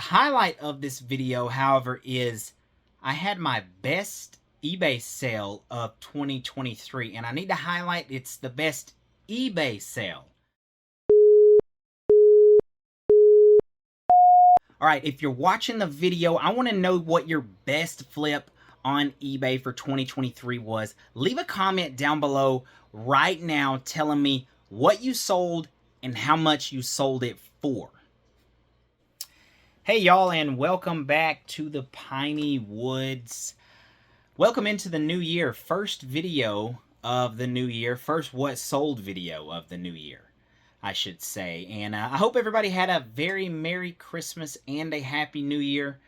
highlight of this video, however, is I had my best eBay sale of 2023, and I need to highlight it's the best eBay sale. Alright, if you're watching the video, I want to know what your best flip on eBay for 2023 was. Leave a comment down below right now telling me what you sold and how much you sold it for. Hey y'all, and welcome back to the Piney Woods. Welcome into the new year. First video of the new year. First what sold video of the new year, I should say. And I hope everybody had a very Merry Christmas and a Happy New Year.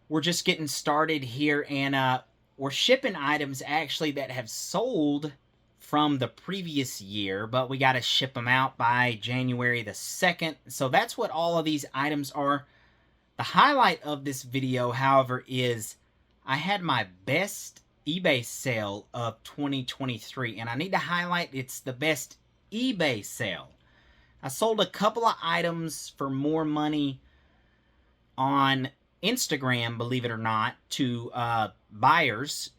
We're just getting started here, and we're shipping items actually that have sold from the previous year, but we got to ship them out by January the 2nd. So that's what all of these items are. The highlight of this video, however, is I had my best eBay sale of 2023, and I need to highlight it's the best eBay sale. I sold a couple of items for more money on Instagram, believe it or not, to buyers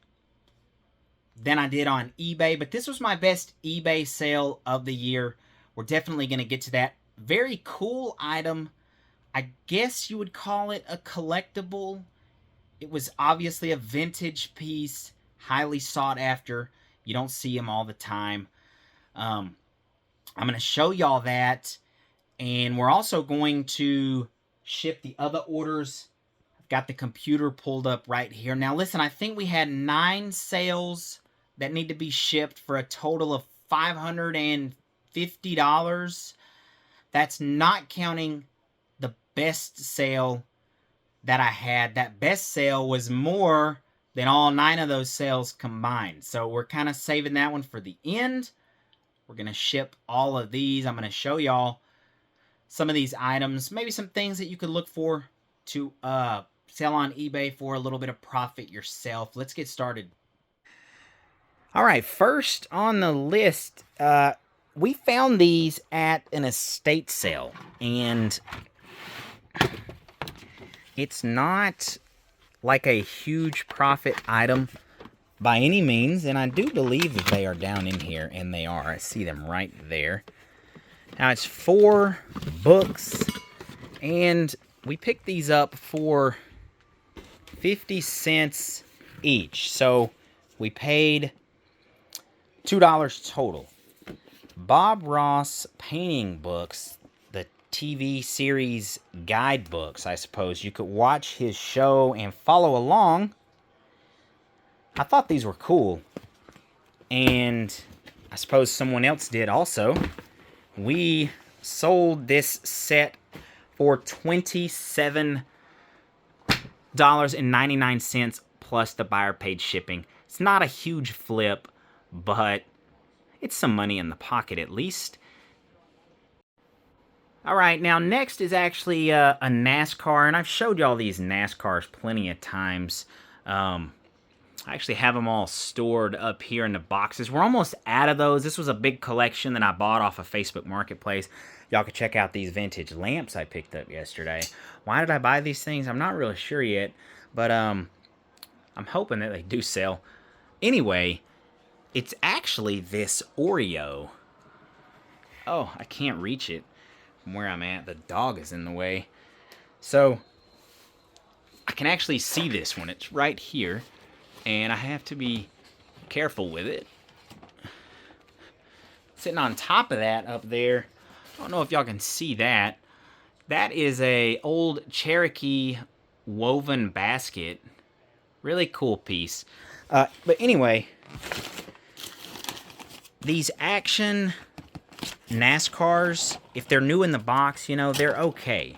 than I did on eBay, but this was my best eBay sale of the year. We're definitely going to get to that. Very cool item. I guess you would call it a collectible. It was obviously a vintage piece, highly sought after. You don't see them all the time. I'm going to show y'all that, and we're also going to ship the other orders. I've got the computer pulled up right here. Now listen, I think we had 9 sales that need to be shipped for a total of $550. That's not counting the best sale that I had. That best sale was more than all 9 of those sales combined. So we're kind of saving that one for the end. We're going to ship all of these. I'm going to show y'all some of these items, maybe some things that you could look for to sell on eBay for a little bit of profit yourself. Let's get started. All right, first on the list, we found these at an estate sale, and it's not like a huge profit item by any means, and I do believe that they are down in here, and they are. I see them right there. Now, it's 4 books, and we picked these up for 50 cents each, so we paid $2 total. Bob Ross painting books, the TV series guidebooks, I suppose. You could watch his show and follow along. I thought these were cool, and I suppose someone else did also. We sold this set for $27.99 plus the buyer paid shipping. It's not a huge flip, but it's some money in the pocket at least. Alright, now next is actually a NASCAR, and I've showed y'all these NASCARs plenty of times. I actually have them all stored up here in the boxes. We're almost out of those. This was a big collection that I bought off of Facebook Marketplace. Y'all can check out these vintage lamps I picked up yesterday. Why did I buy these things? I'm not really sure yet, but I'm hoping that they do sell. Anyway, it's actually this Oreo. Oh, I can't reach it from where I'm at. The dog is in the way. So, I can actually see this one. It's right here. And I have to be careful with it. Sitting on top of that up there. I don't know if y'all can see that. That is a old Cherokee woven basket. Really cool piece. But anyway, these action NASCARs, if they're new in the box, you know, they're okay.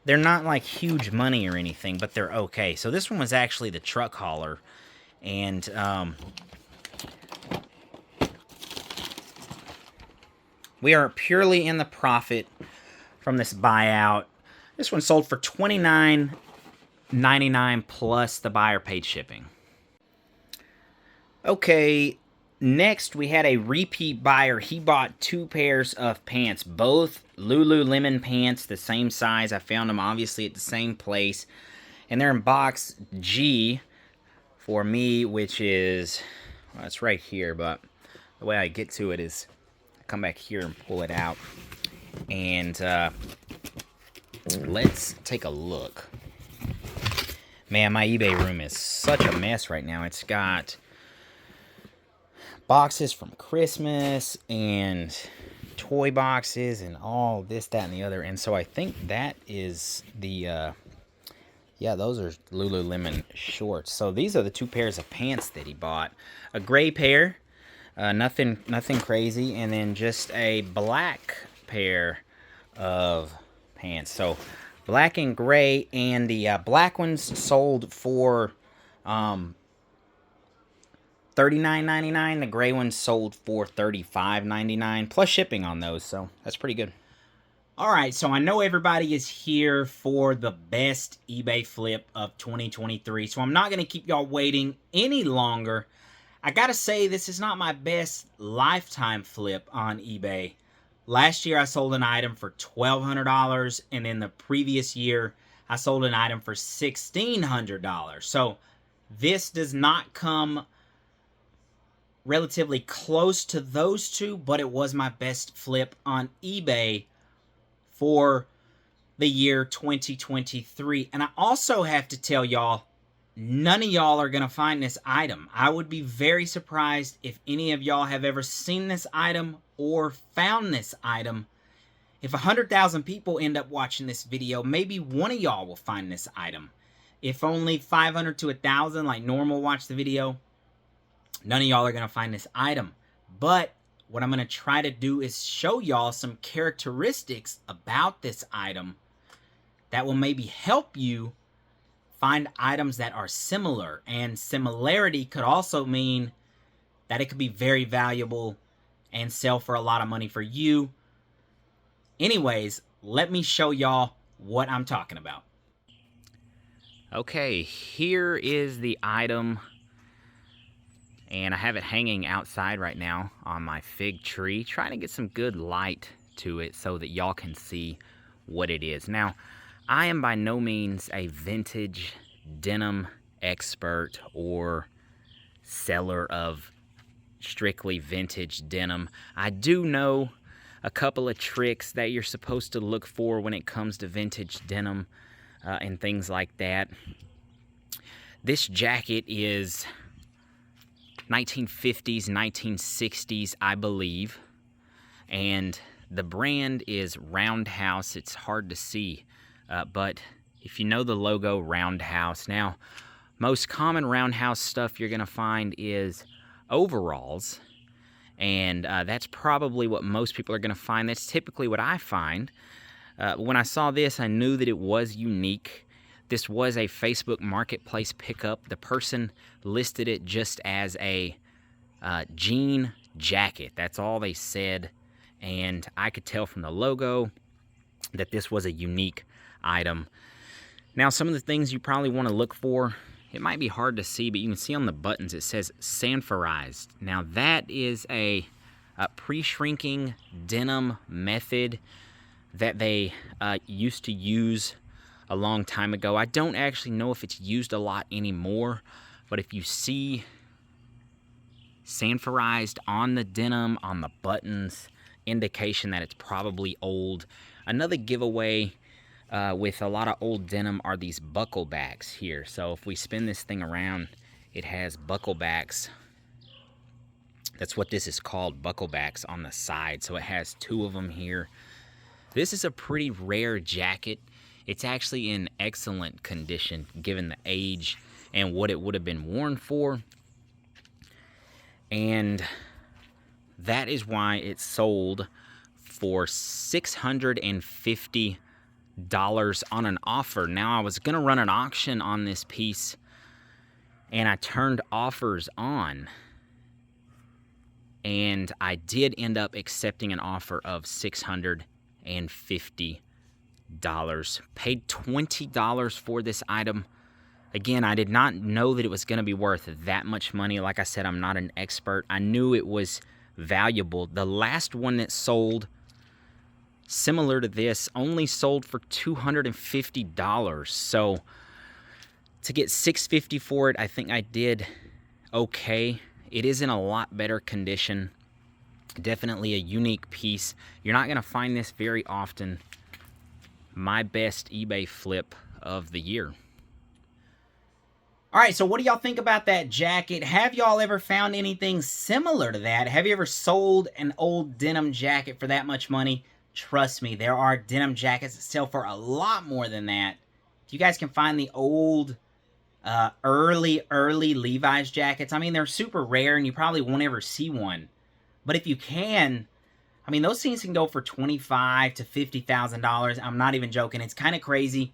They're not like huge money or anything, but they're okay. So this one was actually the truck hauler. And we are purely in the profit from this buyout. This one sold for $29.99 plus the buyer paid shipping. Okay, Next, we had a repeat buyer. He bought 2 pairs of pants, both Lululemon pants, the same size. I found them obviously at the same place. And they're in box G for me, which is, well, it's right here, but the way I get to it is I come back here and pull it out. And let's take a look. Man, my eBay room is such a mess right now. It's got boxes from Christmas and toy boxes and all this, that, and the other. And so I think that is the, yeah, those are Lululemon shorts. So these are the 2 pairs of pants that he bought. A gray pair, nothing crazy, and then just a black pair of pants. So black and gray, and the black ones sold for $39.99. The gray ones sold for $35.99 plus shipping on those, so that's pretty good. All right, so I know everybody is here for the best eBay flip of 2023, so I'm not going to keep y'all waiting any longer. I got to say, this is not my best lifetime flip on eBay. Last year, I sold an item for $1,200, and then the previous year, I sold an item for $1,600. So this does not come relatively close to those two, but it was my best flip on eBay for the year 2023. And I also have to tell y'all, none of y'all are going to find this item. I would be very surprised if any of y'all have ever seen this item or found this item. If 100,000 people end up watching this video, maybe one of y'all will find this item. If only 500 to 1,000 like normal watch the video, none of y'all are going to find this item. But what I'm going to try to do is show y'all some characteristics about this item that will maybe help you find items that are similar. And similarity could also mean that it could be very valuable and sell for a lot of money for you. Anyways, let me show y'all what I'm talking about. Okay, here is the item. And I have it hanging outside right now on my fig tree, trying to get some good light to it so that y'all can see what it is. Now, I am by no means a vintage denim expert or seller of strictly vintage denim. I do know a couple of tricks that you're supposed to look for when it comes to vintage denim and things like that. This jacket is 1950s, 1960s, I believe. And the brand is Roundhouse. It's hard to see, but if you know the logo, Roundhouse. Now, most common Roundhouse stuff you're going to find is overalls. And that's probably what most people are going to find. That's typically what I find. When I saw this, I knew that it was unique. This was a Facebook Marketplace pickup. The person listed it just as a jean jacket. That's all they said. And I could tell from the logo that this was a unique item. Now, some of the things you probably want to look for, it might be hard to see, but you can see on the buttons it says sanforized. Now, that is a pre-shrinking denim method that they used to use a long time ago. I don't actually know if it's used a lot anymore, but if you see sanforized on the denim, on the buttons, indication that it's probably old. Another giveaway with a lot of old denim are these buckle backs here. So if we spin this thing around, it has buckle backs. That's what this is called, buckle backs on the side. So it has 2 of them here. This is a pretty rare jacket. It's actually in excellent condition given the age and what it would have been worn for. And that is why it sold for $650 on an offer. Now, I was going to run an auction on this piece, and I turned offers on. And I did end up accepting an offer of $650. Paid $20 for this item. Again, I did not know that it was going to be worth that much money. Like I said, I'm not an expert. I knew it was valuable. The last one that sold similar to this only sold for $250. So to get $650 for it, I think I did okay. It is in a lot better condition. Definitely a unique piece. You're not going to find this very often. My best eBay flip of the year. All right, so what do y'all think about that jacket? Have y'all ever found anything similar to that? Have you ever sold an old denim jacket for that much money? Trust me, there are denim jackets that sell for a lot more than that. If you guys can find the old, early Levi's jackets, I mean, they're super rare and you probably won't ever see one. But if you can, I mean, those things can go for $25,000 to $50,000. I'm not even joking. It's kind of crazy.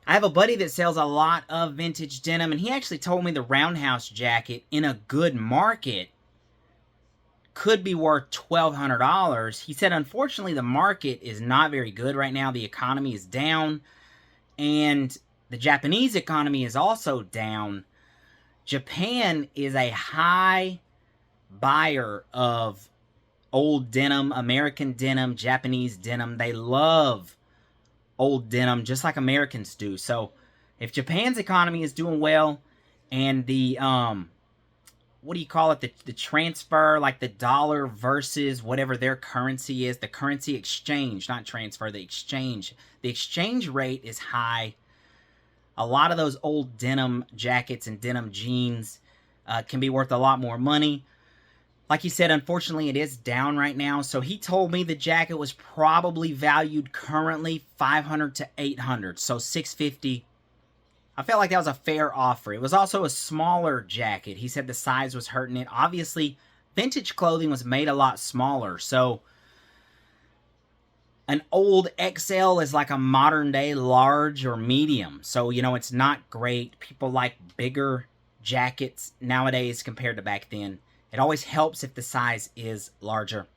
I have a buddy that sells a lot of vintage denim, and he actually told me the Roundhouse jacket in a good market could be worth $1,200. He said, unfortunately, the market is not very good right now. The economy is down, and the Japanese economy is also down. Japan is a high buyer of old denim, American denim, Japanese denim. They love old denim just like Americans do. So if Japan's economy is doing well and the what do you call it, the transfer, like the dollar versus whatever their currency is, the currency exchange, not transfer, the exchange rate is high. A lot of those old denim jackets and denim jeans can be worth a lot more money. Like he said, unfortunately, it is down right now. So he told me the jacket was probably valued currently $500 to $800. So $650. I felt like that was a fair offer. It was also a smaller jacket. He said the size was hurting it. Obviously, vintage clothing was made a lot smaller. So an old XL is like a modern day large or medium. So, you know, it's not great. People like bigger jackets nowadays compared to back then. It always helps if the size is larger.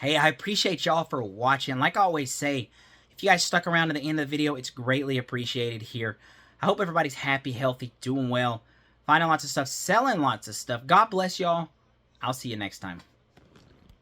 Hey, I appreciate y'all for watching. Like I always say, if you guys stuck around to the end of the video, it's greatly appreciated here. I hope everybody's happy, healthy, doing well, finding lots of stuff, selling lots of stuff. God bless y'all. I'll see you next time.